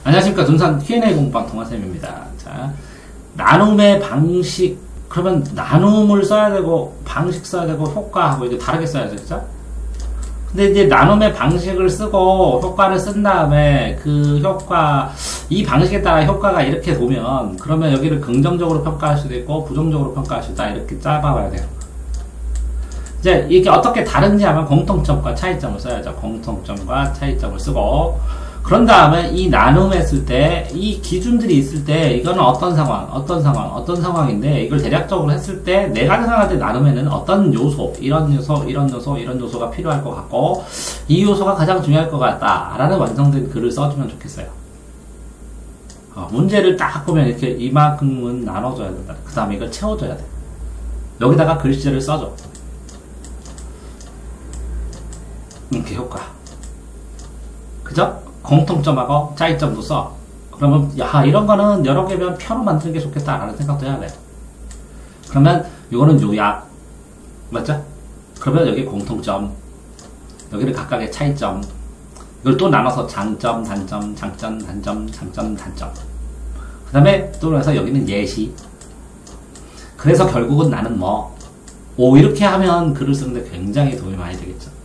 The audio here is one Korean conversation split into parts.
안녕하십니까. 둔산 Q&A 공방 동아쌤입니다. 자, 나눔의 방식, 그러면 나눔을 써야 되고, 방식 써야 되고, 효과하고 이게 다르게 써야죠, 그죠? 근데 이제 나눔의 방식을 쓰고, 효과를 쓴 다음에, 그 효과, 이 방식에 따라 효과가 이렇게 보면, 그러면 여기를 긍정적으로 평가할 수도 있고, 부정적으로 평가할 수도 있다. 이렇게 짜봐야 돼요. 이제 이게 어떻게 다른지 하면 공통점과 차이점을 써야죠. 공통점과 차이점을 쓰고, 그런 다음에 이 나눔했을 때, 이 기준들이 있을 때, 이거는 어떤 상황인데, 이걸 대략적으로 했을 때, 내가 생각할 때 나눔에는 어떤 요소, 이런 요소가 필요할 것 같고, 이 요소가 가장 중요할 것 같다. 라는 완성된 글을 써주면 좋겠어요. 문제를 딱 보면 이렇게 이만큼은 나눠줘야 된다. 그 다음에 이걸 채워줘야 돼. 여기다가 글씨를 써줘. 이렇게 효과. 그죠? 공통점하고 차이점도 써. 그러면 야 이런 거는 여러 개면 표로 만드는 게 좋겠다라는 생각도 해야 돼. 그러면 이거는 요약 맞죠? 그러면 여기 공통점, 여기는 각각의 차이점. 이걸 또 나눠서 장점, 단점, 장점, 단점, 장점, 단점. 그 다음에 또 그래서 여기는 예시. 그래서 결국은 나는 뭐 이렇게 하면 글을 쓰는데 굉장히 도움이 많이 되겠죠.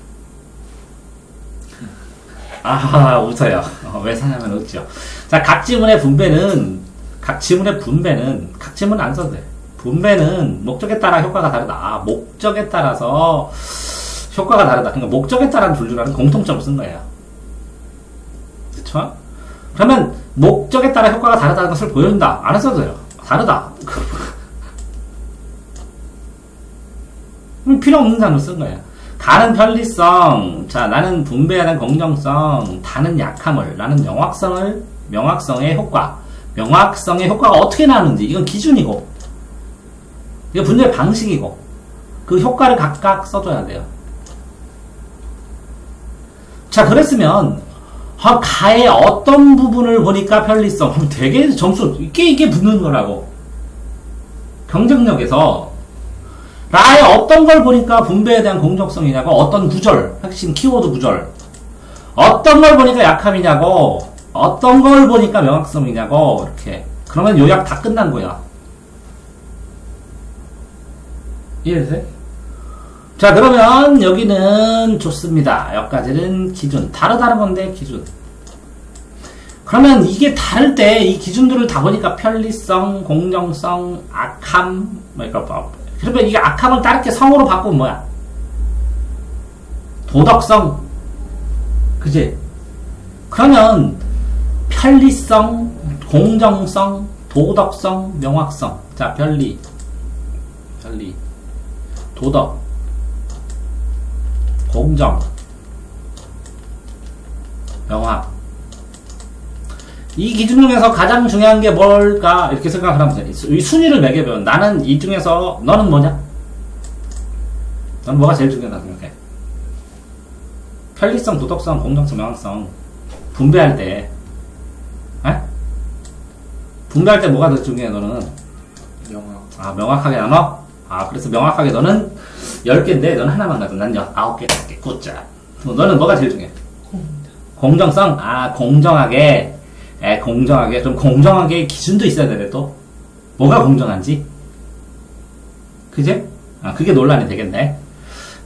웃어요. 왜 사냐면 웃죠. 자, 각 지문의 분배는 안 써도 돼. 분배는 목적에 따라 효과가 다르다. 목적에 따라서 효과가 다르다. 그러니까 목적에 따른 분류라는 공통점을 쓴 거예요. 그쵸? 그러면 목적에 따라 효과가 다르다는 것을 보여준다. 안 써도 돼요. 다르다. 필요 없는 단어를 쓴 거예요. 가는 편리성, 자, 나는 분배하는 공정성, 다는 약함을, 나는 명확성의 효과. 명확성의 효과가 어떻게 나오는지, 이건 기준이고, 이건 분류의 방식이고, 그 효과를 각각 써줘야 돼요. 자, 그랬으면, 가의 어떤 부분을 보니까 편리성, 하면 되게 점수, 이게 붙는 거라고. 경쟁력에서, 나의 어떤 걸 보니까 분배에 대한 공정성이냐고, 어떤 구절, 핵심 키워드 구절, 어떤 걸 보니까 약함이냐고, 어떤 걸 보니까 명확성이냐고, 이렇게. 그러면 요약 다 끝난 거야. 이해되세요? 자, 그러면 여기는 좋습니다. 여기까지는 기준. 다르다는 건데, 기준. 그러면 이게 다를 때, 이 기준들을 다 보니까 편리성, 공정성, 악함, 그러면 이게 악함을 다르게 성으로 바꾸면 뭐야? 도덕성. 그지? 그러면 편리성, 공정성, 도덕성, 명확성. 자, 편리, 도덕, 공정, 명확. 이 기준 중에서 가장 중요한 게 뭘까? 이렇게 생각을 하면 돼. 이 순위를 매겨보면 나는 이 중에서 너는 뭐냐? 너는 뭐가 제일 중요하다고 생각해? 편리성, 도덕성, 공정성, 명확성. 분배할 때 분배할 때 뭐가 더 중요해 너는? 명확하게 나눠? 그래서 명확하게 너는 10개인데 너는 하나만 가져. 난 9개, 10개, 굿자. 너는 뭐가 제일 중요해? 공정성? 공정하게, 좀 공정하게 기준도 있어야 되네, 또. 뭐가 공정한지? 그제? 그게 논란이 되겠네.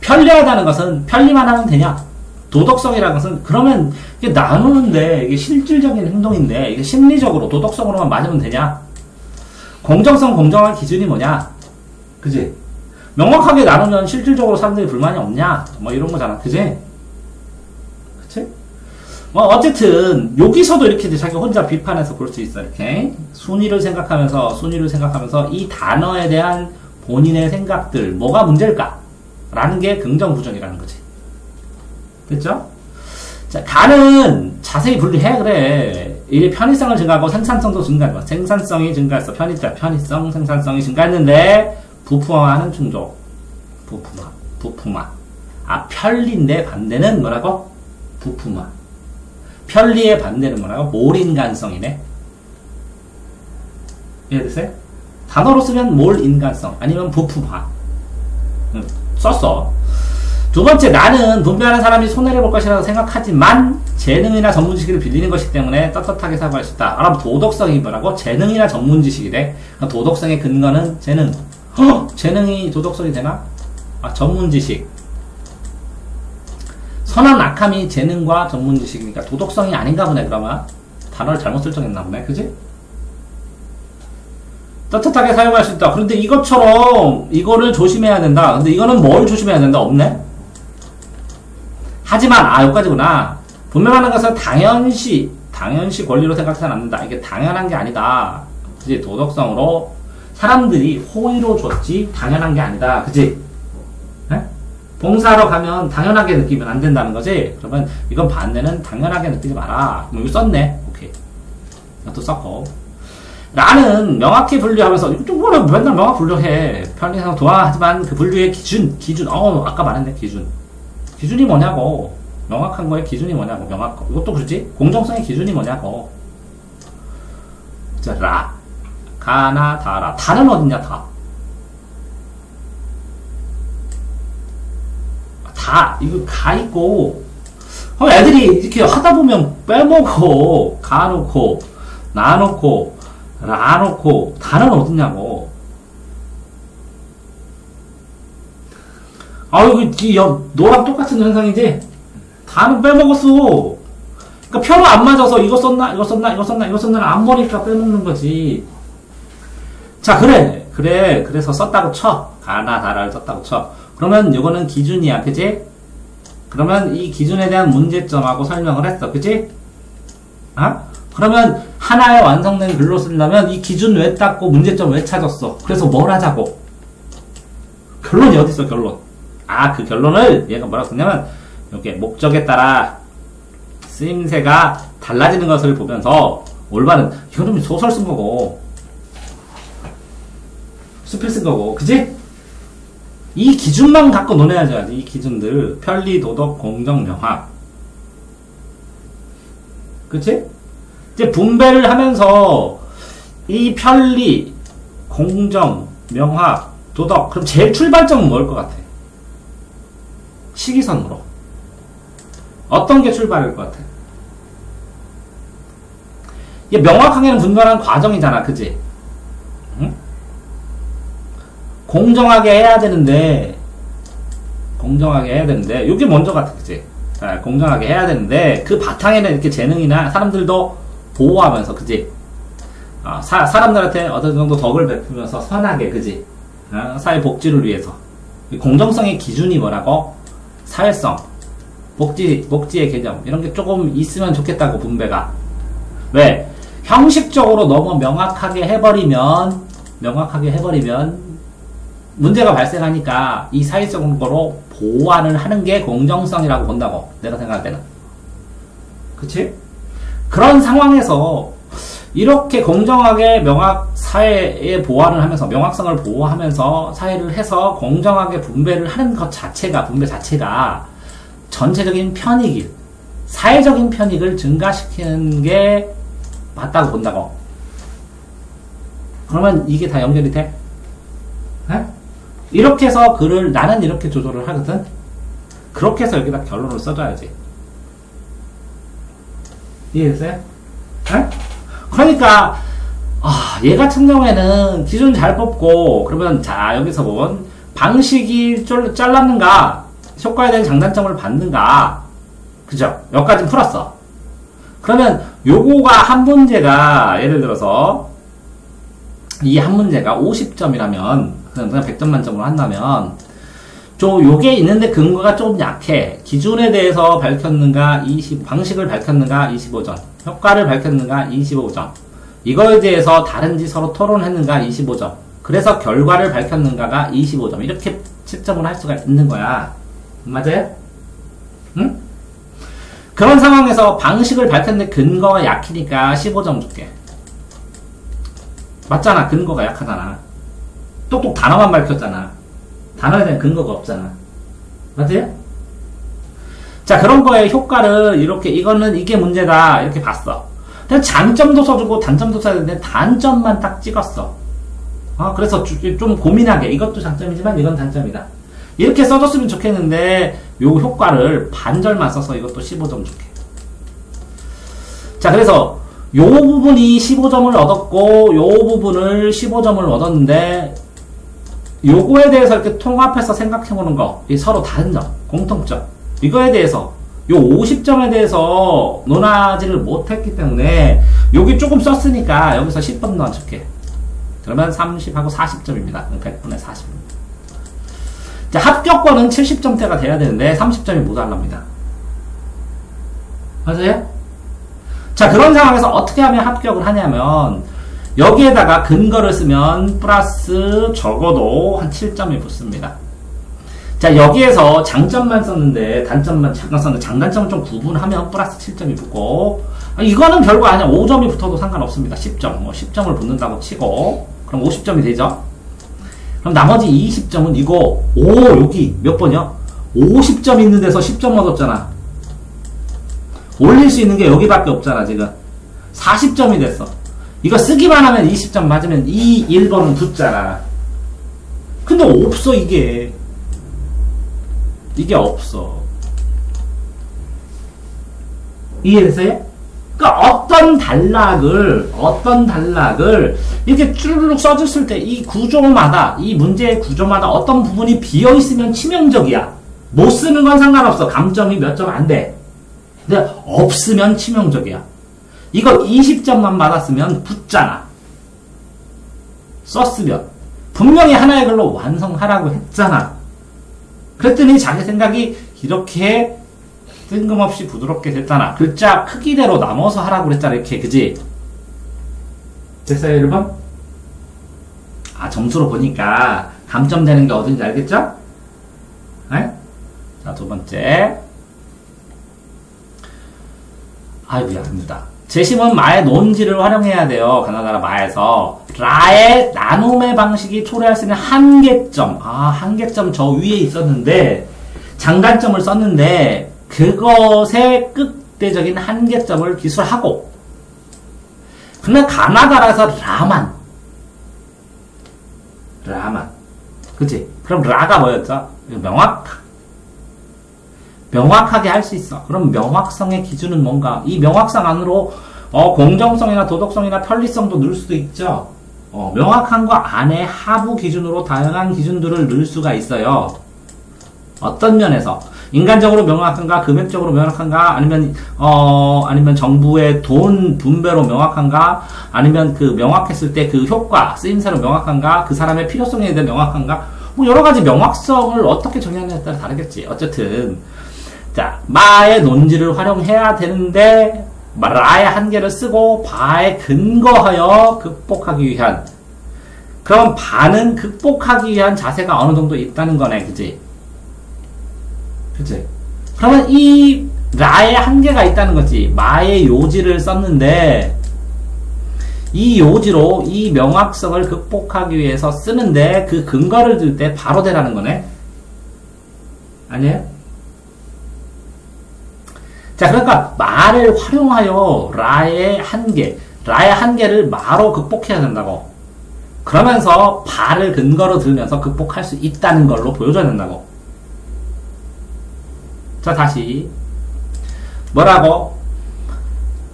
편리하다는 것은, 편리만 하면 되냐? 도덕성이라는 것은, 그러면, 이게 나누는데, 이게 실질적인 행동인데, 이게 심리적으로, 도덕성으로만 맞으면 되냐? 공정성, 공정한 기준이 뭐냐? 그지? 명확하게 나누면 실질적으로 사람들이 불만이 없냐? 뭐 이런 거잖아. 그지? 그치? 어쨌든 여기서도 이렇게 자기 혼자 비판해서 볼 수 있어. 이렇게 순위를 생각하면서 이 단어에 대한 본인의 생각들 뭐가 문제일까? 라는 게 긍정부정이라는 거지. 됐죠? 자, 가는 자세히 분리해. 그래. 이 편의성을 증가하고 생산성도 증가해. 생산성이 증가했어. 편의성, 생산성이 증가했는데 부품화하는 충족. 부품화. 편리인데 반대는 뭐라고? 부품화. 편리의 반대는 뭐라고? 몰인간성이네. 이해되세요? 단어로 쓰면 몰인간성 아니면 부품화 썼어. 두 번째, 나는 분배하는 사람이 손해를 볼 것이라고 생각하지만 재능이나 전문지식을 빌리는 것이기 때문에 떳떳하게 사고할 수 있다. 그럼 도덕성이 뭐라고? 재능이나 전문지식이래. 도덕성의 근거는 재능. 재능이 도덕성이 되나? 전문지식. 선한 악함이 재능과 전문지식이니까 도덕성이 아닌가 보네. 그러면 단어를 잘못 설정했나 보네. 그지? 떳떳하게 사용할 수 있다. 그런데 이것처럼 이거를 조심해야 된다. 근데 이거는 뭘 조심해야 된다? 없네? 하지만 여기까지구나. 분명한 것은 당연시 권리로 생각해서는 안 된다. 이게 당연한 게 아니다. 그지? 도덕성으로 사람들이 호의로 줬지 당연한 게 아니다. 그지? 에? 봉사하러 가면 당연하게 느끼면 안 된다는 거지? 그러면 이건 반대는 당연하게 느끼지 마라. 이거 썼네. 오케이. 이것도 썼고. 나는 명확히 분류하면서, 이거 좀 뭐라 맨날 명확 분류해. 편리상 도와하지만 그 분류의 기준. 아까 말했네, 기준. 기준이 뭐냐고. 명확한 거의 기준이 뭐냐고. 이것도 그렇지? 공정성의 기준이 뭐냐고. 자, 가나, 다라. 다는 어딨냐, 다. 이거 가 있고. 애들이 이렇게 하다 보면 빼먹어. 가 놓고, 나 놓고, 라 놓고, 다는 어딨냐고. 이거, 너랑 똑같은 현상이지? 다는 빼먹었어. 그러니까 표로 안 맞아서 이거 썼나 안 보니까 빼먹는 거지. 자, 그래서 썼다고 쳐. 가나, 다라를 썼다고 쳐. 그러면 이거는 기준이야. 그지? 그러면 이 기준에 대한 문제점하고 설명을 했어. 그지? 그러면 하나의 완성된 글로 쓰려면 이 기준 왜 땄고 문제점 왜 찾았어? 그래서 뭘 하자고? 결론이 어딨어, 결론? 그 결론을 얘가 뭐라고 썼냐면, 이렇게 목적에 따라 쓰임새가 달라지는 것을 보면서 올바른, 이거는 소설 쓴 거고, 수필 쓴 거고, 그지? 이 기준만 갖고 논해야지. 이 기준들. 편리, 도덕, 공정, 명확. 그치? 이제 분배를 하면서 이 편리, 공정, 명확, 도덕. 그럼 제일 출발점은 뭘 것 같아? 시기선으로. 어떤 게 출발일 것 같아? 이게 명확하게는 분별하는 과정이잖아. 그치? 응? 공정하게 해야 되는데 이게 먼저 같아. 그치? 공정하게 해야 되는데 그 바탕에는 이렇게 재능이나 사람들도 보호하면서, 그지? 사람들한테 어느 정도 덕을 베푸면서 선하게, 그지? 사회 복지를 위해서. 공정성의 기준이 뭐라고? 사회성, 복지의 개념, 이런 게 조금 있으면 좋겠다고, 분배가. 왜? 형식적으로 너무 명확하게 해버리면 문제가 발생하니까 이 사회적인 거로 보완을 하는 게 공정성이라고 본다고, 내가 생각할 때는. 그치? 그런 상황에서 이렇게 공정하게 사회에 보완을 하면서, 명확성을 보호하면서 사회를 해서 공정하게 분배를 하는 것 자체가, 분배 자체가 전체적인 편익, 사회적인 편익을 증가시키는 게 맞다고 본다고. 그러면 이게 다 연결이 돼? 이렇게 해서 글을 나는 이렇게 조절을 하거든? 그렇게 해서 여기다 결론을 써줘야지. 이해됐어요? 그러니까 얘 같은 경우에는 기준 잘 뽑고, 그러면 자, 여기서 본 방식이 잘랐는가, 효과에 대한 장단점을 받는가, 그죠? 여기까지 풀었어. 그러면 요거가 한 문제가, 예를 들어서 이 한 문제가 50점이라면 그냥 100점 만점으로 한다면, 요게 있는데 근거가 조금 약해. 기준에 대해서 밝혔는가, 방식을 밝혔는가, 25점. 효과를 밝혔는가, 25점. 이거에 대해서 다른지 서로 토론했는가, 25점. 그래서 결과를 밝혔는가가 25점. 이렇게 채점을 할 수가 있는 거야. 맞아요? 응? 그런 상황에서 방식을 밝혔는데 근거가 약하니까 15점 줄게. 맞잖아. 근거가 약하잖아. 똑똑 단어만 밝혔잖아. 단어에 대한 근거가 없잖아. 맞아요? 자, 그런 거에 효과를 이게 문제다, 이렇게 봤어. 그냥 장점도 써주고 단점도 써야 되는데 단점만 딱 찍었어. 그래서 좀 고민하게, 이것도 장점이지만 이건 단점이다, 이렇게 써줬으면 좋겠는데 요 효과를 반절만 써서 이것도 15점 줄게. 자, 그래서 요 부분이 15점을 얻었고, 요 부분을 15점을 얻었는데, 요거에 대해서 이렇게 통합해서 생각해보는 거, 이 서로 다른 점, 공통점, 이거에 대해서, 요 50점에 대해서 논하지를 못했기 때문에, 여기 조금 썼으니까, 여기서 10번 넣어줄게. 그러면 30하고 40점입니다. 100분의 40입니다. 자, 합격권은 70점대가 돼야 되는데, 30점이 모자랍니다. 맞아요? 자, 그런 상황에서 어떻게 하면 합격을 하냐면, 여기에다가 근거를 쓰면 플러스 적어도 한 7점이 붙습니다. 자, 여기에서 장점만 썼는데, 단점만 잠깐 썼는데, 장단점을 좀 구분하면 플러스 7점이 붙고, 이거는 별거 아니야. 5점이 붙어도 상관없습니다. 10점. 뭐 10점을 붙는다고 치고, 그럼 50점이 되죠? 그럼 나머지 20점은 이거, 여기 몇 번이요? 50점 있는 데서 10점 얻었잖아. 올릴 수 있는 게 여기밖에 없잖아, 지금. 40점이 됐어. 이거 쓰기만 하면 20점 맞으면 이 1번은 붙잖아. 근데 없어, 이게. 이게 없어. 이해됐어요? 그러니까 어떤 단락을 이렇게 쭈르륵 써줬을 때 이 구조마다, 이 문제의 구조마다 어떤 부분이 비어있으면 치명적이야. 못 쓰는 건 상관없어. 감점이 몇 점 안 돼. 근데 없으면 치명적이야. 이거 20점만 받았으면 붙잖아. 썼으면. 분명히 하나의 글로 완성하라고 했잖아. 그랬더니 자기 생각이 이렇게 뜬금없이 부드럽게 됐잖아. 글자 크기대로 나눠서 하라고 그랬잖아. 이렇게, 그지? 됐어요, 1번? 아, 점수로 보니까 감점되는 게 어딘지 알겠죠? 네? 자, 두 번째. 아이고야, 아닙니다. 재심은 마의 논지를 활용해야 돼요. 가나다라 마에서. 라의 나눔의 방식이 초래할 수 있는 한계점. 한계점 저 위에 있었는데, 장단점을 썼는데, 그것의 끝대적인 한계점을 기술하고, 근데 가나다라에서 라만. 그치? 그럼 라가 뭐였죠? 명확하게 할 수 있어. 그럼 명확성의 기준은 뭔가? 이 명확성 안으로 공정성이나 도덕성이나 편리성도 넣을 수도 있죠. 명확한 거 안에 하부 기준으로 다양한 기준들을 넣을 수가 있어요. 어떤 면에서 인간적으로 명확한가, 금액적으로 명확한가, 아니면 정부의 돈 분배로 명확한가, 아니면 그 명확했을 때 그 효과, 쓰임새로 명확한가, 그 사람의 필요성에 대해 명확한가, 뭐 여러 가지 명확성을 어떻게 정의하느냐에 따라 다르겠지. 어쨌든 자, 마의 논지를 활용해야 되는데 라의 한계를 쓰고 바에 근거하여 극복하기 위한, 그럼 바는 극복하기 위한 자세가 어느 정도 있다는 거네, 그치? 그러면 이 라의 한계가 있다는 거지. 마의 요지를 썼는데 이 요지로 이 명확성을 극복하기 위해서 쓰는데 그 근거를 들 때 바로 되라는 거네. 아니에요? 자, 그러니까 마를 활용하여 라의 한계를 마로 극복해야 된다고. 그러면서 바를 근거로 들면서 극복할 수 있다는 걸로 보여줘야 된다고. 자, 다시 뭐라고?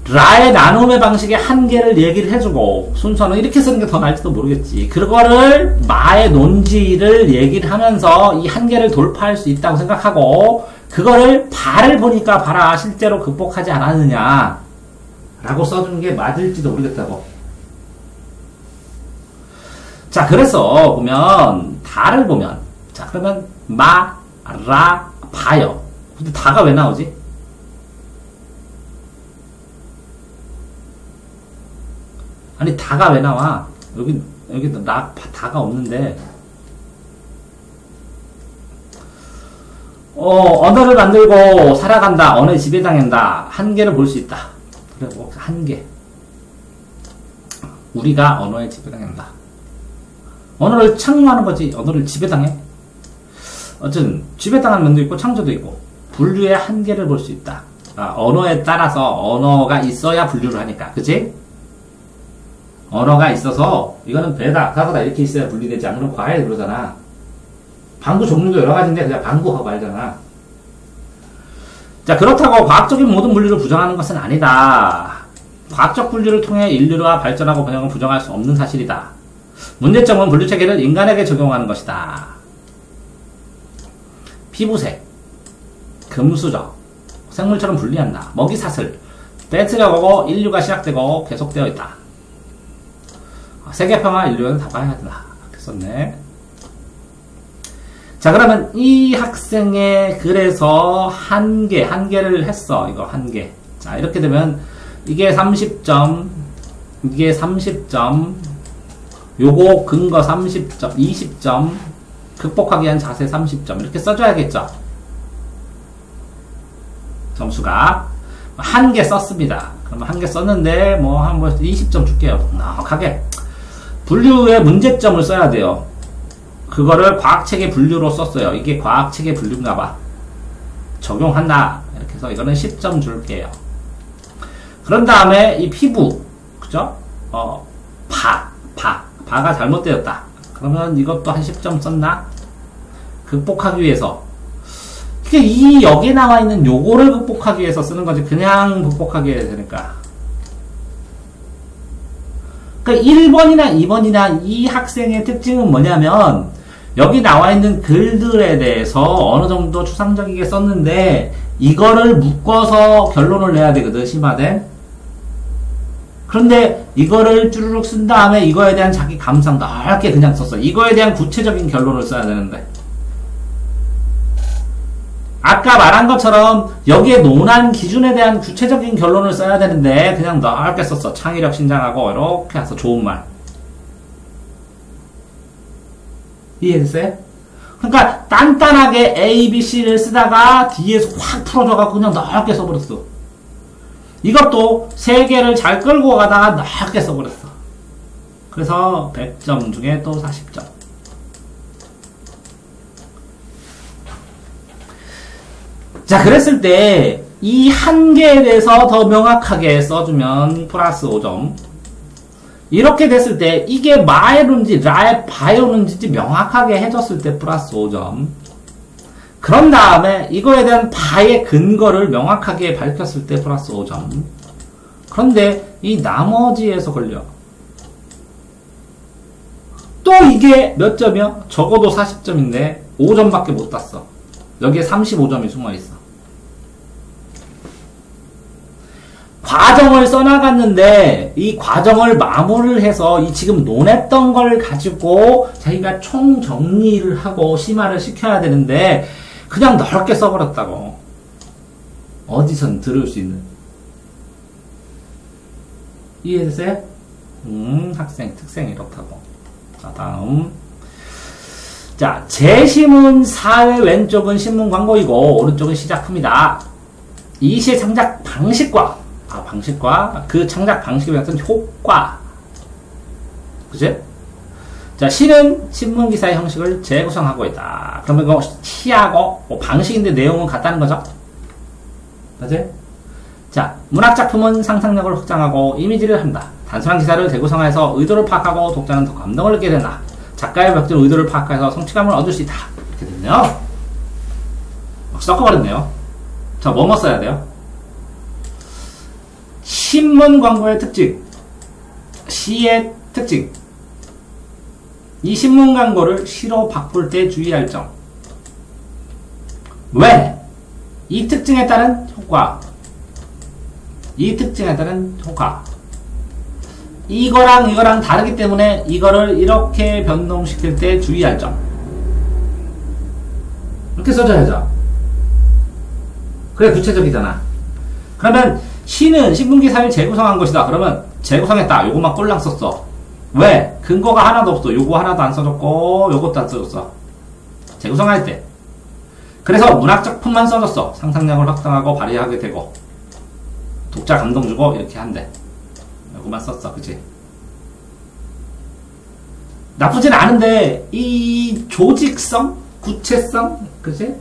라의 나눔의 방식의 한계를 얘기를 해주고, 순서는 이렇게 쓰는 게 더 나을지도 모르겠지. 그거를 마의 논지를 얘기를 하면서 이 한계를 돌파할 수 있다고 생각하고, 그거를 바를 보니까 봐라, 실제로 극복하지 않았느냐 라고 써주는 게 맞을지도 모르겠다고. 자, 그래서 보면 다를 보면, 자, 그러면 마, 라, 바요. 근데 다가 왜 나오지? 아니, 다가 왜 나와? 여기 다가 없는데. 언어를 만들고 살아간다. 언어에 지배당한다. 한계를 볼 수 있다. 그래, 한계. 우리가 언어에 지배당한다. 언어를 창조하는 거지. 언어를 지배당해? 어쨌든, 지배당한 면도 있고, 창조도 있고, 분류의 한계를 볼 수 있다. 언어에 따라서 언어가 있어야 분류를 하니까. 그치? 언어가 있어서, 이거는 배다, 사고다, 이렇게 있어야 분리되지 않으면 과외 그러잖아. 방구 종류도 여러 가지인데, 그냥 방구 하고 알잖아. 자, 그렇다고 과학적인 모든 물리를 부정하는 것은 아니다. 과학적 분류를 통해 인류가 발전하고 번영을 부정할 수 없는 사실이다. 문제점은 분류체계를 인간에게 적용하는 것이다. 피부색, 금수저, 생물처럼 분리한다. 먹이 사슬, 뺏으려고 인류가 시작되고 계속되어 있다. 세계평화 인류는 다 봐야 된다. 이렇게 썼네. 자, 그러면 이 학생의 그래서 한개를 했어. 이거 한 개. 자, 이렇게 되면 이게 30점, 이게 30점, 요거 근거 30점, 20점, 극복하기 위한 자세 30점. 이렇게 써줘야겠죠. 점수가. 한 개 썼습니다. 그러면 한 개 썼는데, 뭐, 한 20점 줄게요. 넉넉하게. 분류의 문제점을 써야 돼요. 그거를 과학체계 분류로 썼어요. 이게 과학체계 분류인가봐. 적용한다. 이렇게 해서 이거는 10점 줄게요. 그런 다음에 이 피부, 그죠? 바가 잘못되었다. 그러면 이것도 한 10점 썼나? 극복하기 위해서. 이 여기에 나와 있는 요거를 극복하기 위해서 쓰는 거지. 그냥 극복하기 위해서 되니까. 그러니까 1번이나 2번이나 이 학생의 특징은 뭐냐면 여기 나와 있는 글들에 대해서 어느 정도 추상적이게 썼는데 이거를 묶어서 결론을 내야 되거든. 심화된. 그런데 이거를 쭈르륵 쓴 다음에 이거에 대한 자기 감상 넓게 그냥 썼어. 이거에 대한 구체적인 결론을 써야 되는데 아까 말한 것처럼 여기에 논한 기준에 대한 구체적인 결론을 써야 되는데 그냥 넓게 썼어. 창의력 신장하고 이렇게 해서 좋은 말. 이해됐어요? 그러니까 단단하게 A, B, C를 쓰다가 뒤에서 확 풀어줘가지고 그냥 넓게 써버렸어. 이것도 3개를 잘 끌고 가다가 넓게 써버렸어. 그래서 100점 중에 또 40점. 자, 그랬을 때 이 한 개에 대해서 더 명확하게 써주면 플러스 5점. 이렇게 됐을 때 이게 마에론지 라에 바이오는지 명확하게 해줬을 때 플러스 5점. 그런 다음에 이거에 대한 바의 근거를 명확하게 밝혔을 때 플러스 5점. 그런데 이 나머지에서 걸려. 또 이게 몇 점이요? 적어도 40점인데 5점밖에 못 땄어. 여기에 35점이 숨어있어. 과정을 써나갔는데 이 과정을 마무리를 해서 이 지금 논했던 걸 가지고 자기가 총정리를 하고 심화를 시켜야 되는데 그냥 넓게 써버렸다고. 어디선 들을 수 있는. 이해되세요? 학생 특성이 이렇다고. 자, 다음. 자, 제시문 사회 왼쪽은 신문 광고이고 오른쪽은 시작품이다. 이 시의 창작 방식과 그 창작 방식에 어떤 효과. 그치? 자, 시는 신문기사의 형식을 재구성하고 있다. 그러면 이거 시하고 방식인데 내용은 같다는 거죠? 그치? 자, 문학작품은 상상력을 확장하고 이미지를 한다. 단순한 기사를 재구성해서 의도를 파악하고 독자는 더 감동을 느끼게 된다. 작가의 벽진 의도를 파악해서 성취감을 얻을 수 있다. 이렇게 됐네요. 막 섞어버렸네요. 자, 뭐뭐 써야 돼요? 신문 광고의 특징, 시의 특징. 이 신문 광고를 시로 바꿀 때 주의할 점. 왜? 이 특징에 따른 효과. 이 특징에 따른 효과. 이거랑 다르기 때문에 이거를 이렇게 변동시킬 때 주의할 점. 이렇게 써줘야죠. 그래 구체적이잖아. 그러면 시는 신문기사를 재구성한 것이다. 그러면 재구성했다. 요것만 꼴랑 썼어. 왜? 근거가 하나도 없어. 요거 하나도 안 써줬고 요것도 안 써줬어. 재구성할 때. 그래서 문학작품만 써줬어. 상상력을 확장하고 발휘하게 되고 독자 감동 주고 이렇게 한대. 요거만 썼어. 그치? 나쁘진 않은데 이 조직성? 구체성? 그치?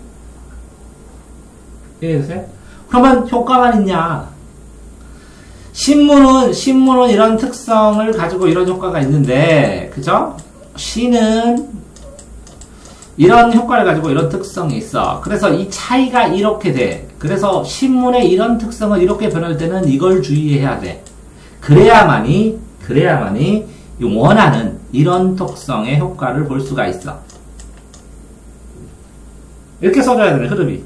이해되세요? 그러면 효과만 있냐? 신문은 이런 특성을 가지고 이런 효과가 있는데, 그죠? 시는 이런 효과를 가지고 이런 특성이 있어. 그래서 이 차이가 이렇게 돼. 그래서 신문의 이런 특성은 이렇게 변할 때는 이걸 주의해야 돼. 그래야만이 원하는 이런 특성의 효과를 볼 수가 있어. 이렇게 써줘야 되는 흐름이.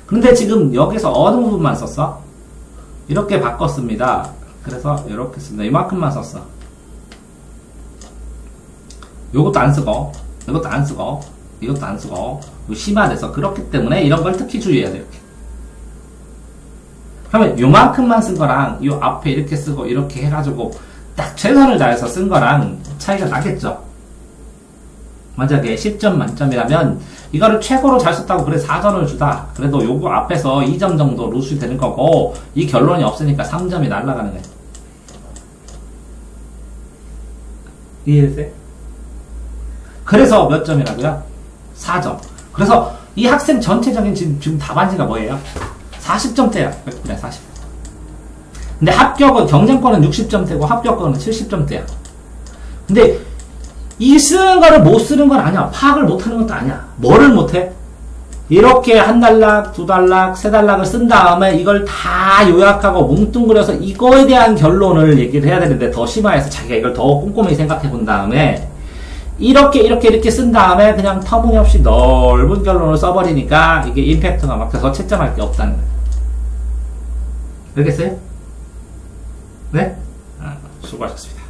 근데 지금 여기서 어느 부분만 썼어? 이렇게 바꿨습니다. 그래서 이렇게 씁니다. 이만큼만 썼어. 요것도 안 쓰고, 이것도 안 쓰고, 이것도 안 쓰고, 심화돼서 그렇기 때문에 이런 걸 특히 주의해야 돼. 이렇게. 그러면 요만큼만 쓴 거랑 요 앞에 이렇게 쓰고 이렇게 해가지고 딱 최선을 다해서 쓴 거랑 차이가 나겠죠. 만약에 10점 만점이라면 이거를 최고로 잘 썼다고 그래 4점을 주다. 그래도 요거 앞에서 2점 정도 루스 되는 거고 이 결론이 없으니까 3점이 날아가는 거예요. 이해됐어요? 그래서 몇 점이라고요? 4점. 그래서 이 학생 전체적인 지금 답안지가 뭐예요? 40점대야. 그래, 40. 근데 합격은, 경쟁권은 60점대고 합격권은 70점대야. 근데 이 쓰는 거를 못 쓰는 건 아니야. 파악을 못 하는 것도 아니야. 뭐를 못 해? 이렇게 한 단락, 두 단락, 세 단락을 쓴 다음에 이걸 다 요약하고 뭉뚱그려서 이거에 대한 결론을 얘기를 해야 되는데 더 심화해서 자기가 이걸 더 꼼꼼히 생각해 본 다음에 이렇게 쓴 다음에 그냥 터무니없이 넓은 결론을 써버리니까 이게 임팩트가 막혀서 채점할 게 없다는 거예요. 알겠어요? 네? 수고하셨습니다.